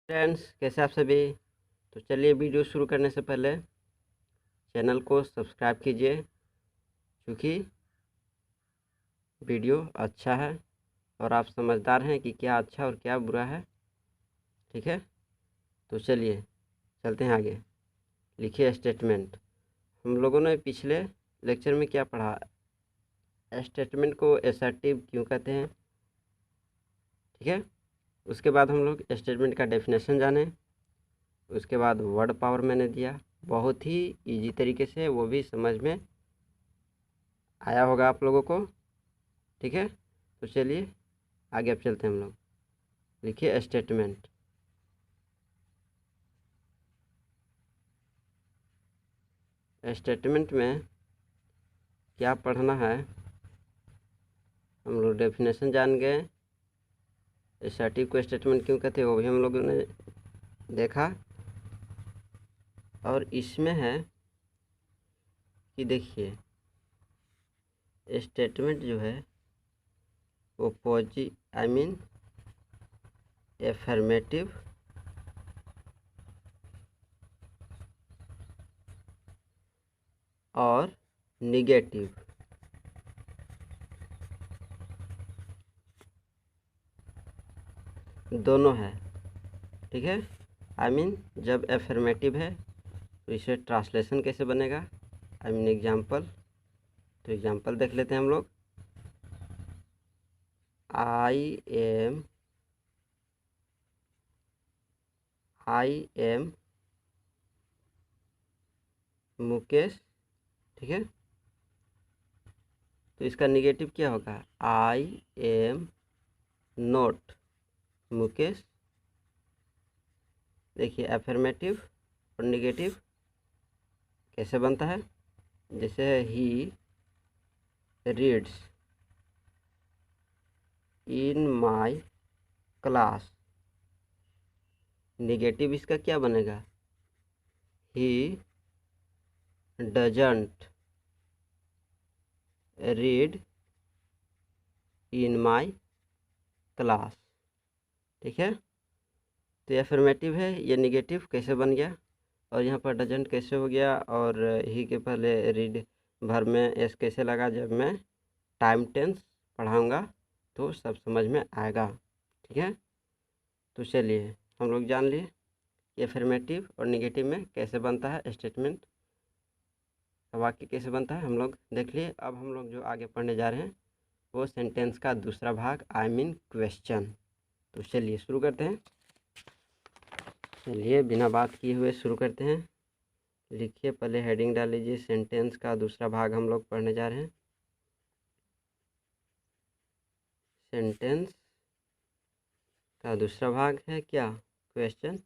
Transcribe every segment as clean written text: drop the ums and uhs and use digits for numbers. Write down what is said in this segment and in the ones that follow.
Friends, कैसे आप सभी। तो चलिए वीडियो शुरू करने से पहले चैनल को सब्सक्राइब कीजिए, क्योंकि वीडियो अच्छा है और आप समझदार हैं कि क्या अच्छा और क्या बुरा है। ठीक है, तो चलिए चलते हैं आगे। लिखिए स्टेटमेंट। हम लोगों ने पिछले लेक्चर में क्या पढ़ा? स्टेटमेंट को असर्टिव क्यों कहते हैं। ठीक है, उसके बाद हम लोग स्टेटमेंट का डेफिनेशन जाने। उसके बाद वर्ड पावर मैंने दिया, बहुत ही इजी तरीके से, वो भी समझ में आया होगा आप लोगों को। ठीक है, तो चलिए आगे अब चलते हैं हम लोग। लिखिए स्टेटमेंट। स्टेटमेंट में क्या पढ़ना है? हम लोग डेफिनेशन जान गए। असर्टिव को स्टेटमेंट क्यों कहते हैं वो भी हम लोगों ने देखा। और इसमें है कि देखिए, स्टेटमेंट जो है वो एफर्मेटिव और निगेटिव दोनों है। ठीक है, जब एफर्मेटिव है तो इसे ट्रांसलेशन कैसे बनेगा? एग्जाम्पल। तो एग्जाम्पल देख लेते हैं हम लोग। I am Mukesh. ठीक है, तो इसका निगेटिव क्या होगा? I am not Mukesh. देखिए एफर्मेटिव और निगेटिव कैसे बनता है। जैसे he reads in my class, negative इसका क्या बनेगा? He doesn't read in my class. ठीक है, तो ये अफर्मेटिव है, ये निगेटिव कैसे बन गया, और यहाँ पर डजंट कैसे हो गया, और ही के पहले रीड भर में एस कैसे लगा। जब मैं टाइम टेंस पढ़ाऊँगा तो सब समझ में आएगा। ठीक है, तो चलिए हम लोग जान लिए कि अफर्मेटिव और निगेटिव में कैसे बनता है स्टेटमेंट का वाक्य, कैसे बनता है हम लोग देख लिए। अब हम लोग जो आगे पढ़ने जा रहे हैं वो सेंटेंस का दूसरा भाग, क्वेश्चन। तो चलिए शुरू करते हैं। चलिए बिना बात किए हुए शुरू करते हैं। लिखिए, पहले हेडिंग डाल लीजिए, सेंटेंस का दूसरा भाग हम लोग पढ़ने जा रहे हैं। सेंटेंस का दूसरा भाग है क्या? क्वेश्चन।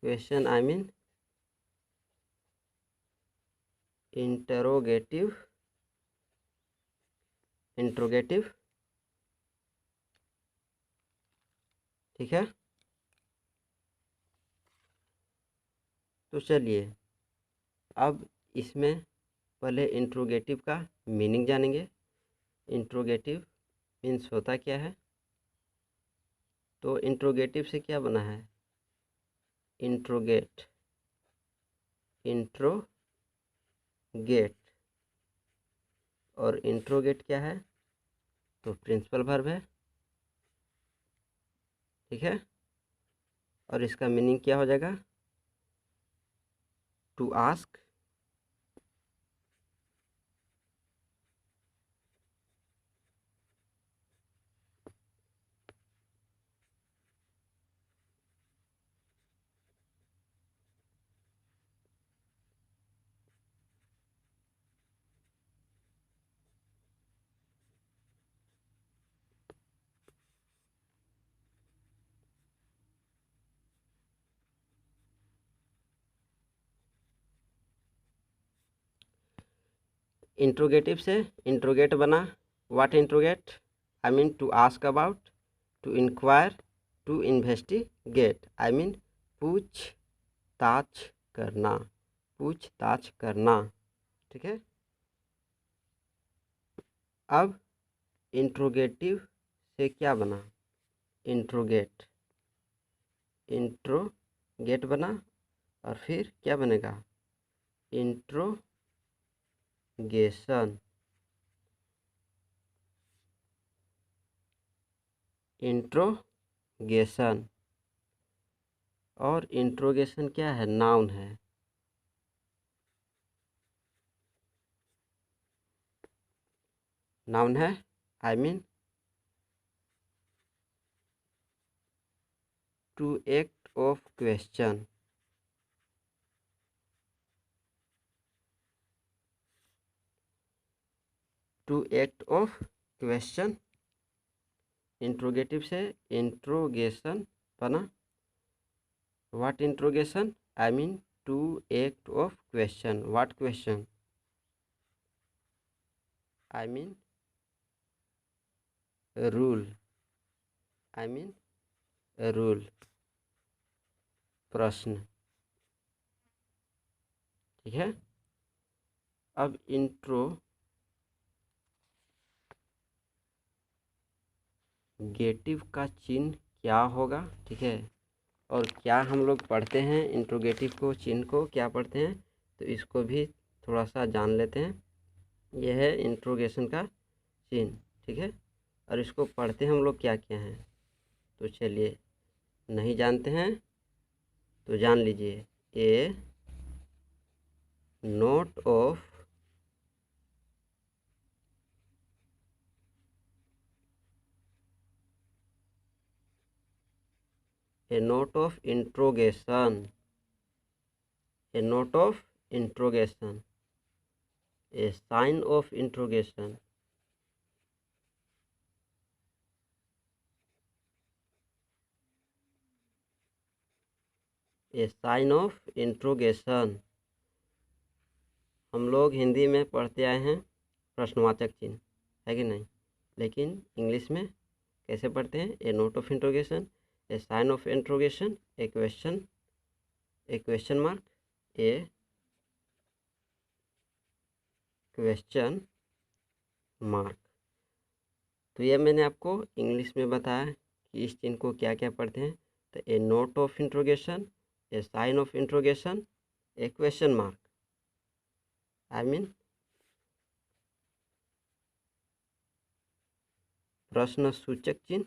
Question interrogative. ठीक है, तो चलिए अब इसमें पहले इंट्रोगेटिव का मीनिंग जानेंगे। इंट्रोगेटिव मीन्स होता क्या है? तो इंट्रोगेटिव से क्या बना है? इंट्रोगेट, इंट्रोगेट, और इंट्रोगेट क्या है? तो प्रिंसिपल वर्ब है। ठीक है, और इसका मीनिंग क्या हो जाएगा? टू आस्क, इंट्रोगेटिव से इंट्रोगेट बना। What interrogate? To ask about, to inquire, to investigate. पूछताछ करना, पूछताछ करना। ठीक है, अब इंट्रोगेटिव से क्या बना, इंट्रोगेट, इंट्रोगेट बना और फिर क्या बनेगा, इंट्रोगेशन, इंट्रोगेशन। और इंट्रोगेशन क्या है, नाउन है। नाउन है, I mean to act of question, to act of question. Interrogative से इंट्रोगेशन बना। What interrogation, I mean to act of question. What question, I mean rule, I mean rule, प्रश्न। ठीक है। अब इंट्रोगेटिव का चिन्ह क्या होगा, ठीक है। और क्या हम लोग पढ़ते हैं इंट्रोगेटिव को, चिन्ह को क्या पढ़ते हैं, तो इसको भी थोड़ा सा जान लेते हैं। यह है इंट्रोगेशन का चिन्ह, ठीक है। और इसको पढ़ते हम लोग क्या क्या हैं, तो चलिए, नहीं जानते हैं तो जान लीजिए। A note of a note of interrogation, a note of interrogation, a sign of interrogation, a sign of interrogation. हम लोग हिंदी में पढ़ते आए हैं प्रश्नवाचक चिन्ह, है कि नहीं, लेकिन इंग्लिश में कैसे पढ़ते हैं, a note of interrogation, a sign of interrogation, a question mark, a question mark. तो ये मैंने आपको इंग्लिश में बताया कि इस चिन्ह को क्या क्या पढ़ते हैं। तो a note of interrogation, a sign of interrogation, a question mark, I mean प्रश्न सूचक चिन्ह।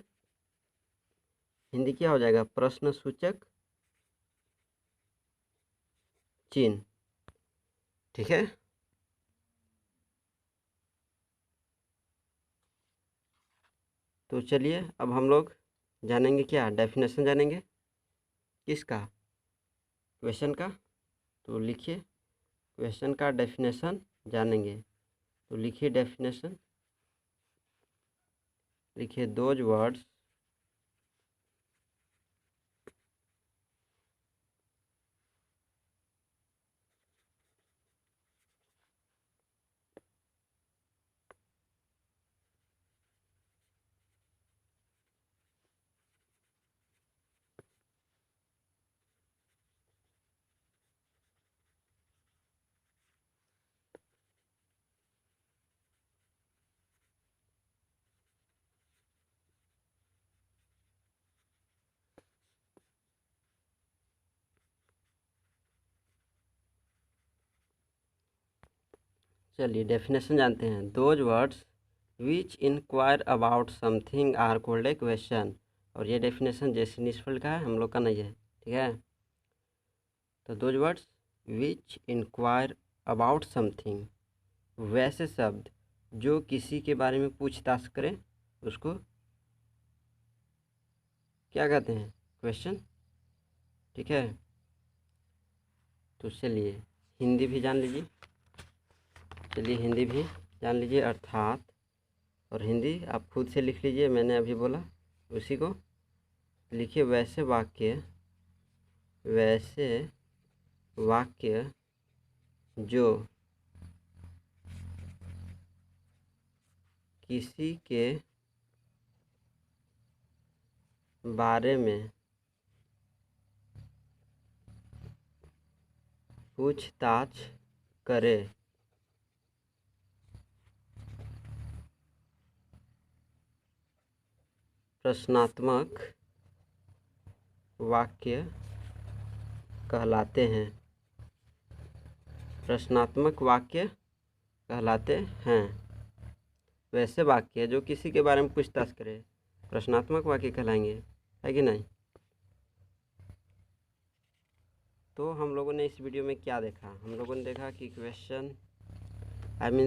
हिंदी क्या हो जाएगा, प्रश्न सूचक चिन्ह, ठीक है। तो चलिए अब हम लोग जानेंगे क्या, डेफिनेशन जानेंगे किसका, क्वेश्चन का। तो लिखिए, क्वेश्चन का डेफिनेशन जानेंगे। तो लिखिए डेफिनेशन, लिखिए दोज वर्ड्स चलिए डेफिनेशन जानते हैं। Those words which inquire about something are called a question. और ये डेफिनेशन जैसे निष्फल का है, हम लोग का नहीं है, ठीक है। तो those words which inquire about something, वैसे शब्द जो किसी के बारे में पूछताछ करें उसको क्या कहते हैं, क्वेश्चन, ठीक है। तो चलिए हिंदी भी जान लीजिए, चलिए हिंदी भी जान लीजिए अर्थात। और हिंदी आप खुद से लिख लीजिए, मैंने अभी बोला उसी को लिखिए। वैसे वाक्य जो किसी के बारे में पूछताछ करे प्रश्नात्मक वाक्य कहलाते हैं। प्रश्नात्मक वाक्य कहलाते हैं। वैसे वाक्य जो किसी के बारे में पूछताछ करे प्रश्नात्मक वाक्य कहलाएंगे, है कि नहीं। तो हम लोगों ने इस वीडियो में क्या देखा, हम लोगों ने देखा कि क्वेश्चन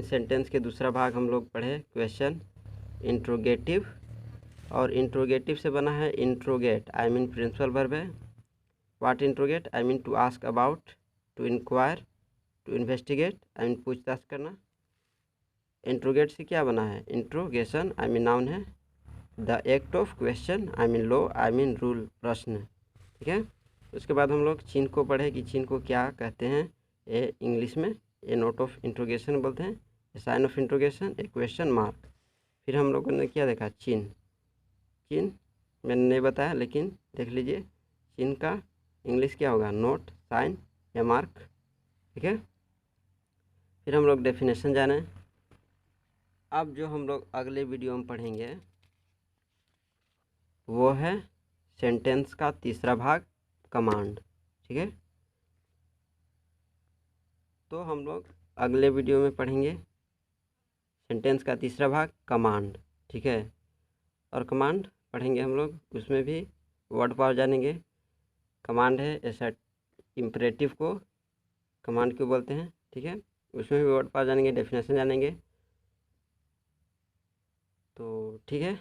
सेंटेंस के दूसरा भाग हम लोग पढ़े क्वेश्चन इंट्रोगेटिव, और इंट्रोगेटिव से बना है इंट्रोगेट प्रिंसिपल वर्ब है। What interrogate to ask about, to inquire, to investigate पूछताछ करना। इंट्रोगेट से क्या बना है इंट्रोगेशन नाउन है। The act of question law rule प्रश्न, ठीक है। उसके बाद हम लोग चिन्ह को पढ़े कि चिन्ह को क्या कहते हैं। ए इंग्लिश में ए नोट ऑफ इंट्रोगेशन बोलते हैं, a sign of interrogation, a question mark. फिर हम लोगों ने क्या देखा चिन्ह, चिन्ह मैंने नहीं बताया लेकिन देख लीजिए चिन्ह का इंग्लिश क्या होगा नोट, साइन या मार्क, ठीक है। फिर हम लोग डेफिनेशन जाने। अब जो हम लोग अगले वीडियो में पढ़ेंगे वो है सेंटेंस का तीसरा भाग कमांड, ठीक है। तो हम लोग अगले वीडियो में पढ़ेंगे सेंटेंस का तीसरा भाग कमांड, ठीक है। और कमांड पढ़ेंगे हम लोग, उसमें भी वर्ड पावर जानेंगे। कमांड है ऐसा इम्परेटिव को कमांड क्यों बोलते हैं, ठीक है, उसमें भी वर्ड पावर जानेंगे, डेफिनेशन जानेंगे। तो ठीक है,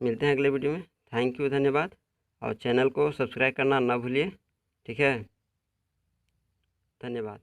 मिलते हैं अगले वीडियो में। थैंक यू, धन्यवाद। और चैनल को सब्सक्राइब करना ना भूलिए, ठीक है। धन्यवाद।